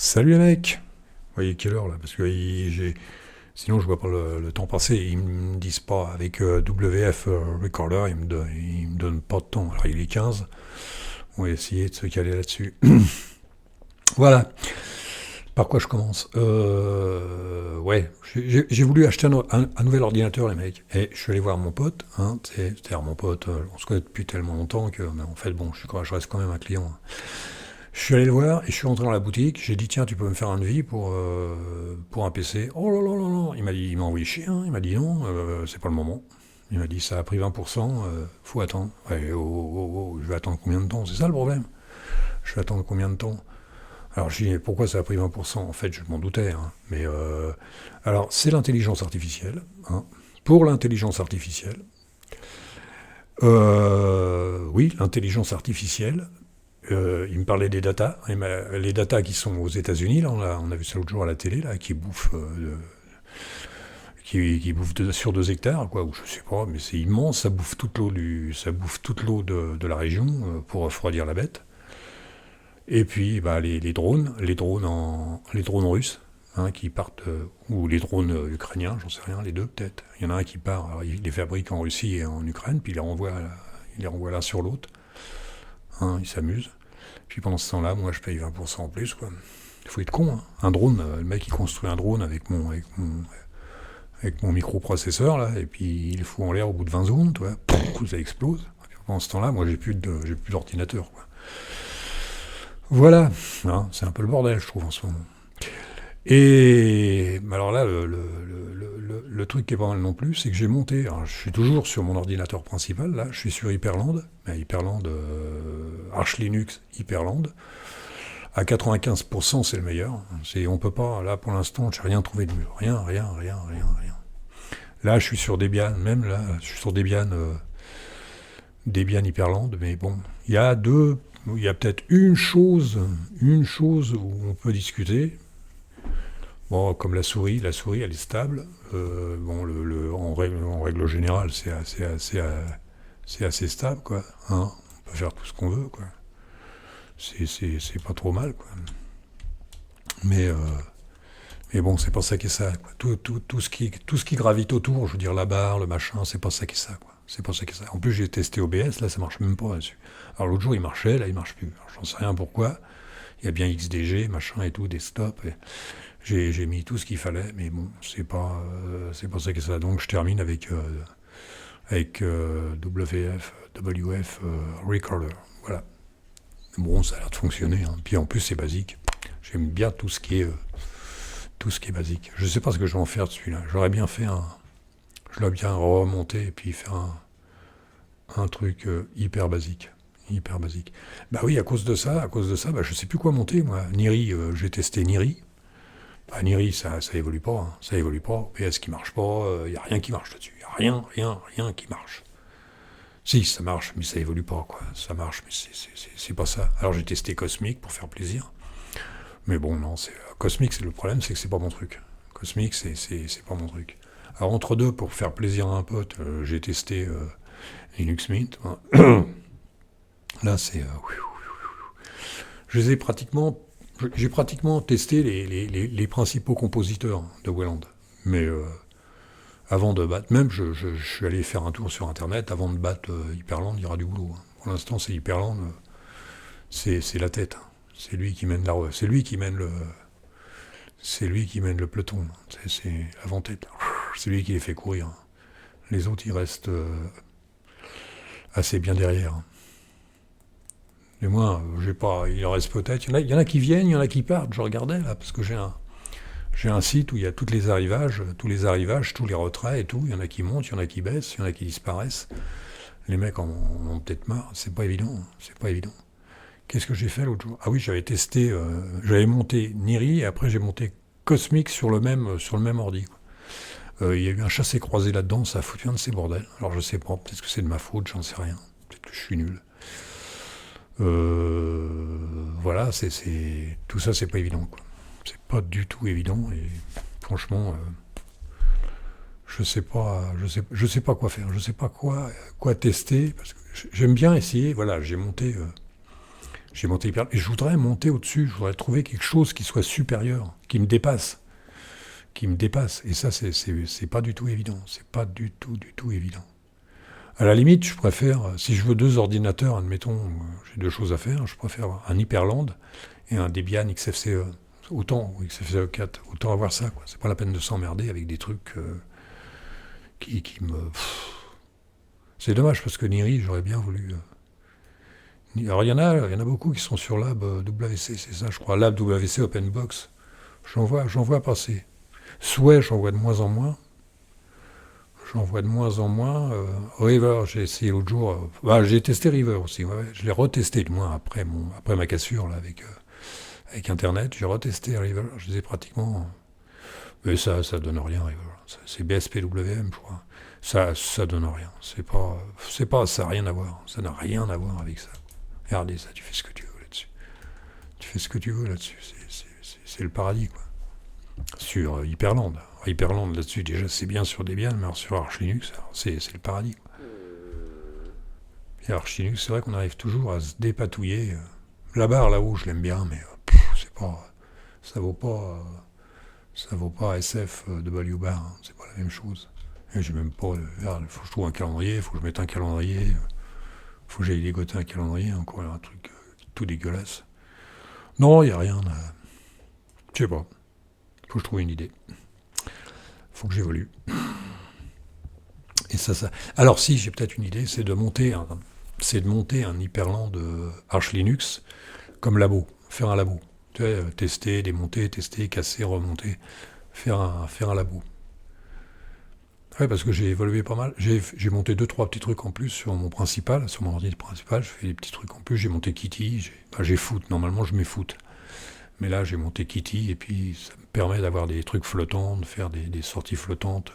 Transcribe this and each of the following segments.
Salut les mecs! Vous voyez quelle heure là? Parce que sinon je vois pas le temps passer. Ils me disent pas avec WF Recorder, ils me donnent pas de temps. Alors il est 15, on va essayer de se caler là-dessus. Voilà. Par quoi je commence? Ouais, j'ai voulu acheter un nouvel ordinateur, les mecs. Et je suis allé voir mon pote, hein, c'est-à-dire mon pote, on se connaît depuis tellement longtemps que, mais en fait, bon, je reste quand même un client, hein. Je suis allé le voir et je suis rentré dans la boutique. J'ai dit, tiens, tu peux me faire un devis pour un PC. Oh là là là là. Il m'a envoyé chier, hein. Il m'a dit non, c'est pas le moment. Il m'a dit, ça a pris 20%, faut attendre. Ouais, oh, oh, oh, oh, je vais attendre combien de temps? C'est ça le problème. Je vais attendre combien de temps? Alors, je dis, pourquoi ça a pris 20%? En fait, je m'en doutais, hein. Mais, alors, c'est l'intelligence artificielle, hein. Pour l'intelligence artificielle, oui, l'intelligence artificielle, il me parlait des datas, les datas qui sont aux États-Unis, là, on a vu ça l'autre jour à la télé, là, qui bouffent, qui bouffent sur 2 hectares, quoi, ou je sais pas, mais c'est immense, ça bouffe toute l'eau de la région pour refroidir la bête. Et puis, bah, les drones russes, hein, qui partent, ou les drones ukrainiens, j'en sais rien, les deux peut-être. Il y en a un qui part, alors, il les fabrique en Russie et en Ukraine, puis il les renvoie l'un sur l'autre, hein, il s'amuse. Puis pendant ce temps-là, moi, je paye 20% en plus, quoi. Il faut être con, hein. Un drone, le mec, il construit un drone avec mon microprocesseur, là, et puis il le fout en l'air au bout de 20 secondes, tu vois. Pouf, ça explose. Et puis pendant ce temps-là, moi, j'ai plus d'ordinateur, quoi. Voilà, hein, c'est un peu le bordel, je trouve, en ce moment. Et alors là, le truc qui est pas mal non plus, c'est que j'ai monté. Alors, je suis toujours sur mon ordinateur principal, là, je suis sur Hyperland, mais Hyperland, Arch Linux Hyperland. À 95%, c'est le meilleur. On peut pas, là, pour l'instant, j'ai rien trouvé de mieux. Rien, rien, rien, rien, rien. Là, je suis sur Debian, même là, je suis sur Debian Hyperland, mais bon, il y a peut-être une chose où on peut discuter. Bon, comme la souris, elle est stable. Bon, en règle générale, c'est assez stable, quoi, hein. On peut faire tout ce qu'on veut, quoi. C'est pas trop mal, quoi. Mais, euh, mais bon, c'est pas ça qui est ça, quoi. Tout ce qui gravite autour, je veux dire la barre, le machin, c'est pas ça qui est ça, quoi. C'est pas ça qui est ça. En plus, j'ai testé OBS, là, ça marche même pas là-dessus. Alors l'autre jour, il marchait, là, il marche plus. Alors, j'en sais rien pourquoi. Il y a bien XDG, machin et tout, desktop. Et j'ai mis tout ce qu'il fallait, mais bon, c'est pas ça qui est ça. Donc je termine avec WF Recorder. Voilà. Bon, ça a l'air de fonctionner, hein. Puis en plus, c'est basique. J'aime bien tout ce qui est basique. Je sais pas ce que je vais en faire de celui-là. Je l'ai bien remonter et puis faire un truc hyper basique. Hyper basique. Bah oui, à cause de ça, bah, je sais plus quoi monter, moi. Niri, j'ai testé Niri. Bah, Niri, ça évolue pas, hein. Ça évolue pas. PS qui marche pas, y a rien qui marche là-dessus. Y a rien, rien, rien qui marche. Si, ça marche, mais ça évolue pas, quoi. Ça marche, mais c'est pas ça. Alors j'ai testé Cosmic pour faire plaisir. Mais bon, non, Cosmic, c'est le problème, c'est que c'est pas mon truc. Cosmic, c'est pas mon truc. Alors entre deux, pour faire plaisir à un pote, j'ai testé Linux Mint. Là, je les ai pratiquement, j'ai pratiquement testé les principaux compositeurs de Wayland. Mais avant de battre, même je suis allé faire un tour sur Internet, avant de battre Hyperland, il y aura du boulot, hein. Pour l'instant, c'est Hyperland, c'est la tête, hein. C'est lui qui mène c'est lui qui mène le peloton. C'est avant-tête. C'est lui qui les fait courir. Les autres, ils restent assez bien derrière. Et moi, j'ai pas, il en reste peut-être. Il y en a qui viennent, il y en a qui partent. Je regardais là, parce que j'ai un site où il y a tous les arrivages, tous les retraits et tout. Il y en a qui montent, il y en a qui baissent, il y en a qui disparaissent. Les mecs en ont peut-être marre. C'est pas évident. C'est pas évident. Qu'est-ce que j'ai fait l'autre jour? Ah oui, j'avais monté Niri et après j'ai monté Cosmic sur le même ordi, quoi. Il y a eu un chassé-croisé là-dedans, ça a foutu un de ces bordels. Alors je sais pas, peut-être que c'est de ma faute, j'en sais rien. Peut-être que je suis nul. Voilà, tout ça, c'est pas évident, quoi. C'est pas du tout évident et franchement, je sais pas quoi faire, je sais pas quoi tester parce que j'aime bien essayer. Voilà, J'ai monté hyper... Et je voudrais monter au-dessus, je voudrais trouver quelque chose qui soit supérieur, qui me dépasse. Qui me dépasse. Et ça, c'est pas du tout évident. C'est pas du tout évident. À la limite, je préfère, si je veux 2 ordinateurs, admettons, j'ai 2 choses à faire, je préfère un Hyperland et un Debian XFCE. Autant, ou XFCE 4, autant avoir ça, quoi. C'est pas la peine de s'emmerder avec des trucs qui me... C'est dommage, parce que Niri, j'aurais bien voulu... Alors, il y en a beaucoup qui sont sur Lab WC, c'est ça, je crois. Lab WC OpenBox. J'en vois passer. Souhait, j'en vois de moins en moins. River, j'ai essayé l'autre jour. J'ai testé River aussi. Ouais. Je l'ai retesté, du moins, après ma cassure là, avec Internet. J'ai retesté River. Je les ai pratiquement... Mais ça donne rien, River. C'est BSPWM, je crois. Ça donne rien. Ça n'a rien à voir. Ça n'a rien à voir avec ça. Regardez ça, tu fais ce que tu veux là-dessus. Tu fais ce que tu veux là-dessus. C'est le paradis, quoi. Sur Hyperland. Hyperland, là-dessus, déjà, c'est bien sur Debian, mais alors sur Arch Linux, c'est le paradis, quoi. Et Arch Linux, c'est vrai qu'on arrive toujours à se dépatouiller. La barre, là-haut, je l'aime bien, mais c'est pas... Ça vaut pas SF W bar, hein, c'est pas la même chose. Et j'ai même pas... Il faut que je trouve un calendrier, il faut que je mette un calendrier, il faut que j'aille dégoter un calendrier, encore un truc tout dégueulasse. Non, il n'y a rien. Je sais pas. Faut que je trouve une idée. Faut que j'évolue. Et ça. Alors si, j'ai peut-être une idée, c'est de monter un Hyperland Arch Linux comme labo, faire un labo. Tu sais, tester, démonter, tester, casser, remonter, faire un labo. Ouais, parce que j'ai évolué pas mal. J'ai monté 2-3 petits trucs en plus sur mon principal, sur mon ordi principal. Je fais des petits trucs en plus. J'ai monté Kitty. J'ai Foot. Normalement, je mets Foot. Mais là, j'ai monté Kitty et puis ça me permet d'avoir des trucs flottants, de faire des sorties flottantes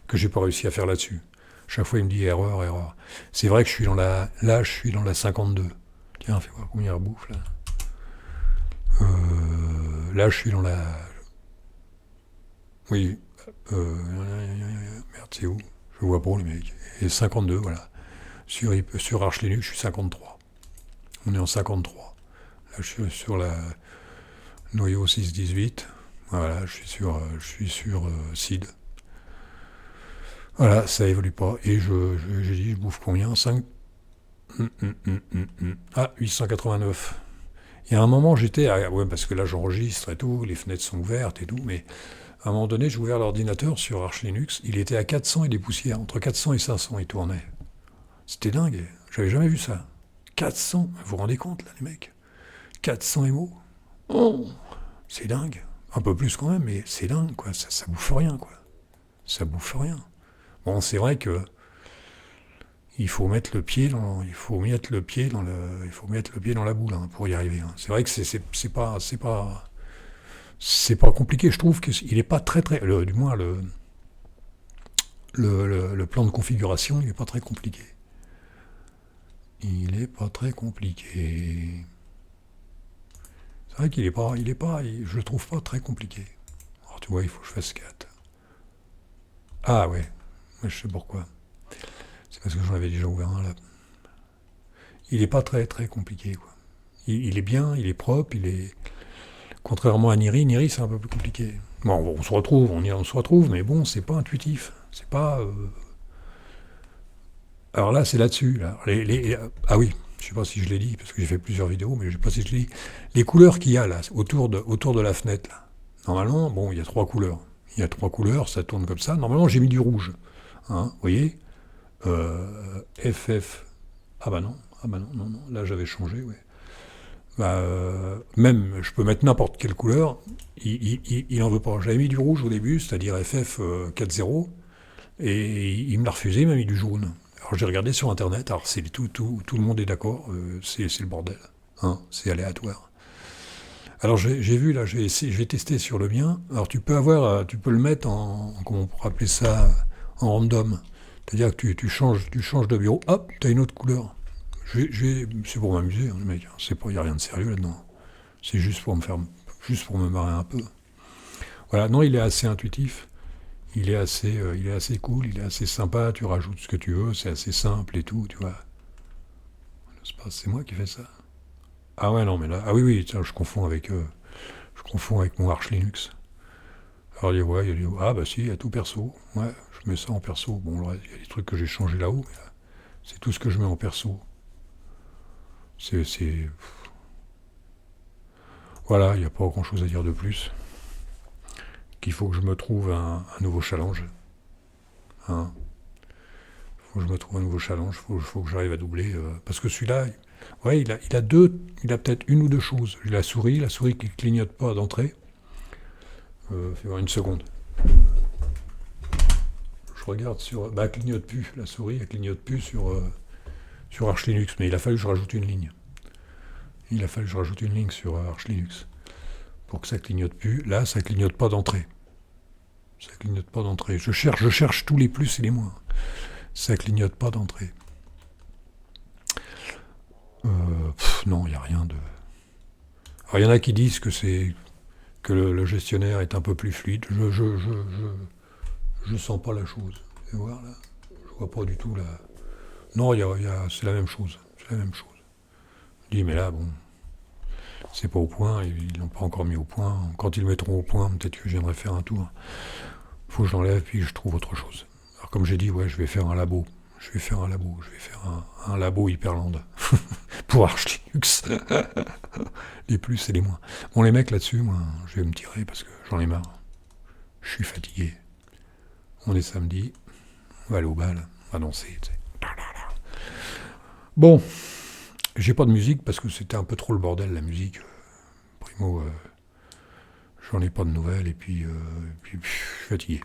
que j'ai pas réussi à faire là-dessus. Chaque fois, il me dit erreur. C'est vrai que je suis dans la 52. Tiens, fais voir combien il rebouffe là. Là, je suis dans la... Oui. Merde, c'est où? Je vois pas les mecs. Et 52, voilà. Sur Arch Linux, je suis 53. On est en 53. Là, je suis sur la noyau 6.18. Voilà, je suis sur SID. Voilà, ça évolue pas. Et j'ai dit, je bouffe combien? 5... 889. Il y a un moment, j'étais... Ouais, parce que là, j'enregistre et tout, les fenêtres sont ouvertes et tout, mais à un moment donné, j'ai ouvert l'ordinateur sur Arch Linux, il était à 400 et des poussières. Entre 400 et 500, il tournait. C'était dingue. J'avais jamais vu ça. 400, vous vous rendez compte, là, les mecs? 400 émaux. Oh, c'est dingue. Un peu plus quand même, mais c'est dingue, quoi. Ça bouffe rien, quoi. Ça bouffe rien. Bon, c'est vrai que il faut mettre le pied dans la boule hein, pour y arriver. Hein. C'est vrai que c'est pas compliqué. Je trouve qu'il n'est pas très du moins le plan de configuration, il n'est pas très compliqué. Il est pas très compliqué. C'est vrai qu'il je le trouve pas très compliqué. Alors tu vois, il faut que je fasse 4. Ah ouais, je sais pourquoi. C'est parce que j'en avais déjà ouvert un là. Il est pas très très compliqué quoi. Il est bien, il est propre, il est... Contrairement à Niri c'est un peu plus compliqué. Bon, on se retrouve, mais bon, c'est pas intuitif. C'est pas... Alors là, c'est là-dessus. Là. Ah oui, je sais pas si je l'ai dit, parce que j'ai fait plusieurs vidéos, mais je sais pas si je l'ai dit. Les couleurs qu'il y a là, autour de la fenêtre, là. Normalement, bon, il y a 3 couleurs. Il y a 3 couleurs, ça tourne comme ça. Normalement, j'ai mis du rouge. Hein, vous voyez FF... Ah bah non, non. Là, j'avais changé, ouais. Même, je peux mettre n'importe quelle couleur, il en veut pas. J'avais mis du rouge au début, c'est-à-dire FF 4.0, et il me l'a refusé, il m'a mis du jaune. Alors j'ai regardé sur internet, alors c'est tout le monde est d'accord, c'est le bordel, hein, c'est aléatoire. Alors j'ai vu là, j'ai testé sur le mien. Alors tu peux le mettre en comment on pourrait appeler ça, en random. C'est-à-dire que tu changes de bureau, hop, tu as une autre couleur. C'est pour m'amuser, hein, le mec. Il n'y a rien de sérieux là-dedans. C'est juste pour me marrer un peu. Voilà, non, il est assez intuitif. Il est assez cool, il est assez sympa. Tu rajoutes ce que tu veux, c'est assez simple et tout, tu vois. C'est moi qui fais ça. Ah ouais, non, mais là... Ah oui, oui, tiens, je confonds avec mon Arch Linux. Alors, ouais, il y a ah bah si, il y a tout perso. Ouais, je mets ça en perso. Bon, il y a des trucs que j'ai changés là-haut, mais là, c'est tout ce que je mets en perso. C'est... Voilà, il n'y a pas grand-chose à dire de plus. Qu'il faut que je me trouve un nouveau challenge. Hein. Faut que je me trouve un nouveau challenge. Faut que j'arrive à doubler. Parce que celui-là, ouais, il a deux... Il a peut-être une ou deux choses. J'ai la souris qui clignote pas d'entrée. Fais voir une seconde. Je regarde sur... Bah, elle clignote plus. La souris, elle clignote plus sur Arch Linux. Mais il a fallu que je rajoute une ligne. Il a fallu que je rajoute une ligne sur Arch Linux. Pour que ça clignote plus. Là, ça clignote pas d'entrée. Ça clignote pas d'entrée. Je cherche tous les plus et les moins. Ça clignote pas d'entrée. Non, il n'y a rien de... Alors, il y en a qui disent que c'est que le gestionnaire est un peu plus fluide. Je sens pas la chose. Vous voyez voir là, je vois pas du tout là. Non, c'est la même chose. C'est la même chose. Je dis mais là bon, c'est pas au point. Ils l'ont pas encore mis au point. Quand ils le mettront au point, peut-être que je viendrai faire un tour. Faut que je l'enlève puis je trouve autre chose. Alors comme j'ai dit, ouais, je vais faire un labo. Je vais faire un labo Hyperland pour Arch Linux. Les plus et les moins. Bon, les mecs là-dessus, moi, je vais me tirer parce que j'en ai marre. Je suis fatigué. On est samedi, on va aller au bal, on va danser. Tu sais. Bon, j'ai pas de musique parce que c'était un peu trop le bordel la musique. Primo, j'en ai pas de nouvelles et puis, je suis fatigué.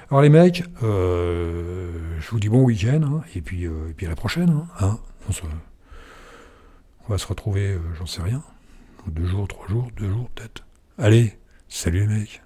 Alors les mecs, je vous dis bon week-end hein, et puis à la prochaine. Hein. On va se retrouver, j'en sais rien, 2 jours, 3 jours, 2 jours peut-être. Allez, salut les mecs.